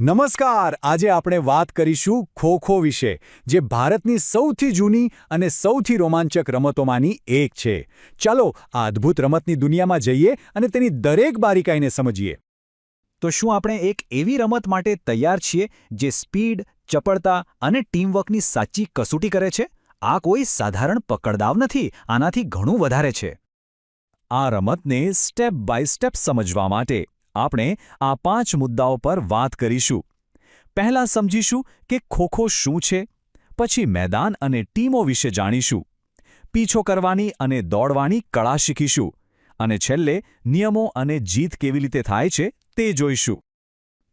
નમસ્કાર. આજે આપણે વાત કરીશું ખો-ખો વિશે, જે ભારતની સૌથી જૂની અને સૌથી રોમાંચક રમતોમાંની એક છે. ચાલો આ અદ્ભુત રમતની દુનિયામાં જઈએ અને તેની દરેક બારીકાઈને સમજીએ. તો શું આપણે એક એવી રમત માટે તૈયાર છીએ જે સ્પીડ, ચપળતા અને ટીમવર્કની સાચી કસોટી કરે છે? આ કોઈ સાધારણ પકડદાવ નથી, આનાથી ઘણું વધારે છે. આ રમતને સ્ટેપ બાય સ્ટેપ સમજવા માટે આપણે આ 5 મુદ્દાઓ પર વાત કરીશું. પહેલાં સમજીશું કે ખો-ખો શું છે, પછી મેદાન અને ટીમો વિશે જાણીશું, પીછો કરવાની અને દોડવાની કળા શીખીશું, અને છેલ્લે નિયમો અને જીત કેવી રીતે થાય છે તે જોઈશું.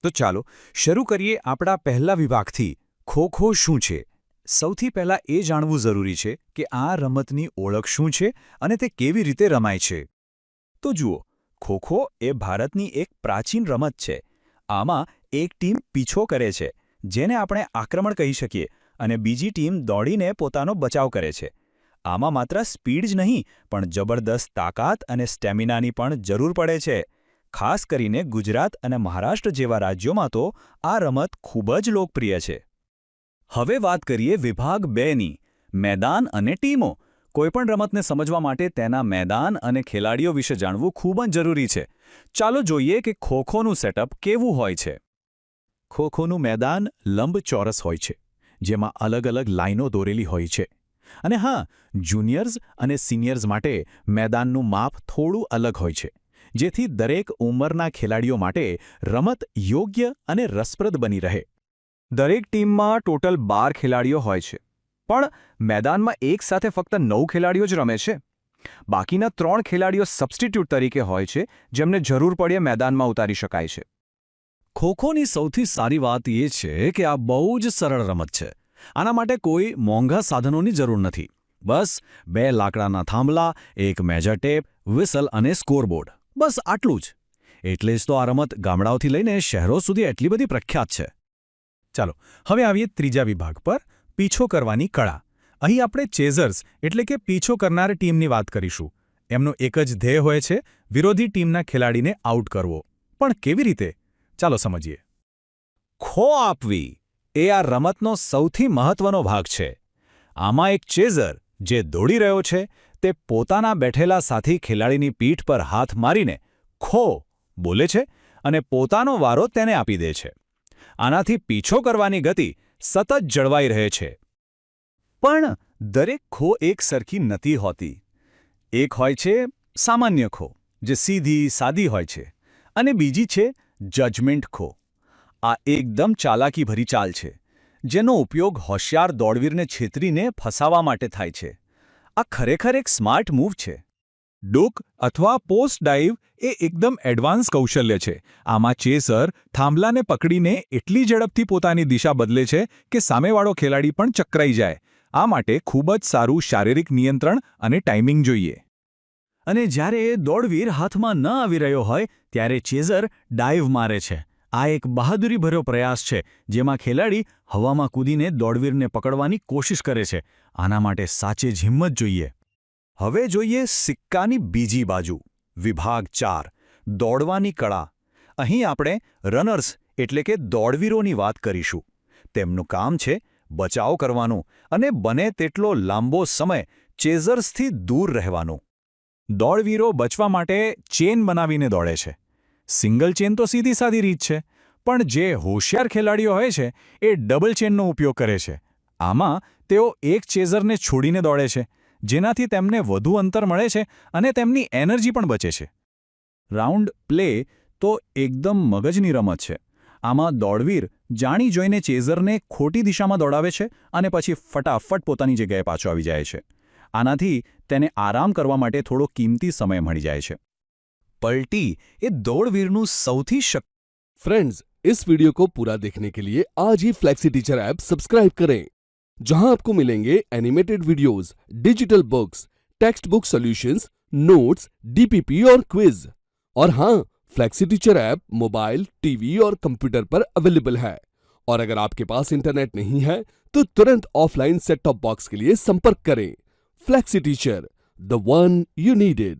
તો ચાલો શરૂ કરીએ આપણા પહેલા વિભાગથી. ખો-ખો શું છે? સૌથી પહેલાં એ જાણવું જરૂરી છે કે આ રમતની ઓળખ શું છે અને તે કેવી રીતે રમાય છે. તો જુઓ, ખો-ખો એ ભારતની એક પ્રાચીન રમત છે. આમાં એક ટીમ પીછો કરે છે, જેને આપણે આક્રમણ કહી શકીએ, અને બીજી ટીમ દોડીને પોતાનો બચાવ કરે છે. આમાં માત્ર સ્પીડ જ નહીં, પણ જબરદસ્ત તાકાત અને સ્ટેમિનાની પણ જરૂર પડે છે. ખાસ કરીને ગુજરાત અને મહારાષ્ટ્ર જેવા રાજ્યોમાં તો આ રમત ખૂબ જ લોકપ્રિય છે. હવે વાત કરીએ વિભાગ 2ની, મેદાન અને ટીમો. કોઈપણ રમતને સમજવા માટે તેના મેદાન અને ખેલાડીઓ વિશે જાણવું ખૂબ જ જરૂરી છે. ચાલો જોઈએ કે ખો-ખોનું સેટઅપ કેવું હોય છે. ખો-ખોનું મેદાન લંબચોરસ હોય છે, જેમાં અલગ અલગ લાઈનો દોરેલી હોય છે. અને હા, જુનિયર્સ અને સિનિયર્સ માટે મેદાનનું માપ થોડું અલગ હોય છે, જેથી દરેક ઉંમરના ખેલાડીઓ માટે રમત યોગ્ય અને રસપ્રદ બની રહે. દરેક ટીમમાં ટોટલ 12 ખેલાડીઓ હોય છે, પણ મેદાનમાં એકસાથે ફક્ત 9 ખેલાડીઓ જ રમે છે. બાકીના 3 ખેલાડીઓ સબસ્ટિટ્યૂટ તરીકે હોય છે, જેમને જરૂર પડે મેદાનમાં ઉતારી શકાય છે. ખો-ખોની સૌથી સારી વાત એ છે કે આ બહુ જ સરળ રમત છે. આના માટે કોઈ મોંઘા સાધનોની જરૂર નથી. બસ 2 લાકડાના થાંભલા, એક મેજર ટેપ, વિસલ અને સ્કોરબોર્ડ. બસ આટલું જ. એટલે જ તો આ રમત ગામડાઓથી લઈને શહેરો સુધી એટલી બધી પ્રખ્યાત છે. ચાલો હવે આવીએ ત્રીજા વિભાગ પર, પીછો કરવાની કળા. અહીં આપણે ચેઝર્સ એટલે કે પીછો કરનાર ટીમની વાત કરીશું. એમનો એક જ ધ્યેય હોય છે, વિરોધી ટીમના ખેલાડીને આઉટ કરવો. પણ કેવી રીતે? ચાલો સમજીએ. ખો આપવી એ આ રમતનો સૌથી મહત્વનો ભાગ છે. આમાં એક ચેઝર જે દોડી રહ્યો છે, તે પોતાના બેઠેલા સાથી ખેલાડીની પીઠ પર હાથ મારીને ખો બોલે છે અને પોતાનો વારો તેને આપી દે છે. આનાથી પીછો કરવાની ગતિ સતત જળવાઈ રહે છે. પણ દરેક ખો એક સરખી નથી હોતી. એક હોય છે સામાન્ય ખો, જે સીધી સાદી હોય છે, અને બીજી છે જજમેન્ટ ખો. આ એકદમ ચાલાકીભરી ચાલ છે, જેનો ઉપયોગ હોશિયાર દોડવીરને છેતરીને ફસાવા માટે થાય છે. આ ખરેખર એક સ્માર્ટ મૂવ છે. ડુક અથવા પોસ્ટ ડાઇવ એ એકદમ એડવાન્સ કૌશલ્ય છે. આમાં ચેસર થાંભલાને પકડીને એટલી ઝડપથી પોતાની દિશા બદલે છે કે સામેવાળો ખેલાડી પણ ચક્રાઈ જાય. આ માટે ખૂબ જ સારું શારીરિક નિયંત્રણ અને ટાઈમિંગ જોઈએ. અને જ્યારે એ દોડવીર હાથમાં ન આવી રહ્યો હોય, ત્યારે ચેઝર ડાઇવ મારે છે. આ એક બહાદુરીભર્યો પ્રયાસ છે, જેમાં ખેલાડી હવામાં કૂદીને દોડવીરને પકડવાની કોશિશ કરે છે. આના માટે સાચે જ હિંમત જોઈએ. હવે જોઈએ સિક્કાની બીજી બાજુ, વિભાગ 4, દોડવાની કળા. અહીં આપણે રનર્સ એટલે કે દોડવીરોની વાત કરીશું. તેમનું કામ છે બચાવ કરવાનું અને બને તેટલો લાંબો સમય ચેઝર્સથી દૂર રહેવાનું. દોડવીરો બચવા માટે ચેન બનાવીને દોડે છે. સિંગલ ચેન તો સીધી સાદી રીત છે, પણ જે હોશિયાર ખેલાડીઓ હોય છે એ ડબલ ચેનનો ઉપયોગ કરે છે. આમાં તેઓ એક ચેઝરને છોડીને દોડે છે, જેનાથી તેમને વધુ અંતર મળે છે અને તેમની એનર્જી પણ બચે છે. રાઉન્ડ પ્લે તો એકદમ મગજની રમત છે. આમાં દોડવીર જાણી જોઈને ચેઝરને ખોટી દિશામાં દોડાવે છે અને પછી ફટાફટ પોતાની જગ્યાએ પાછો આવી જાય છે. આનાથી તેને આરામ કરવા માટે થોડો કિંમતી સમય મળી જાય છે. પલટી એ દોડવીરનું સૌથી फ्रेंड्स, इस वीडियो को पूरा देखने के लिए आज ही फ्लेक्सी टीचर ऐप सब्सक्राइब करें, जहां आपको मिलेंगे animated videos, digital books, text book solutions, notes, DPP और क्विज. और हाँ, flexi teacher app mobile, TV और कंप्यूटर पर अवेलेबल है. और अगर आपके पास इंटरनेट नहीं है तो तुरंत ऑफलाइन सेट टॉप बॉक्स के लिए संपर्क करें. Flexi teacher, the one you needed.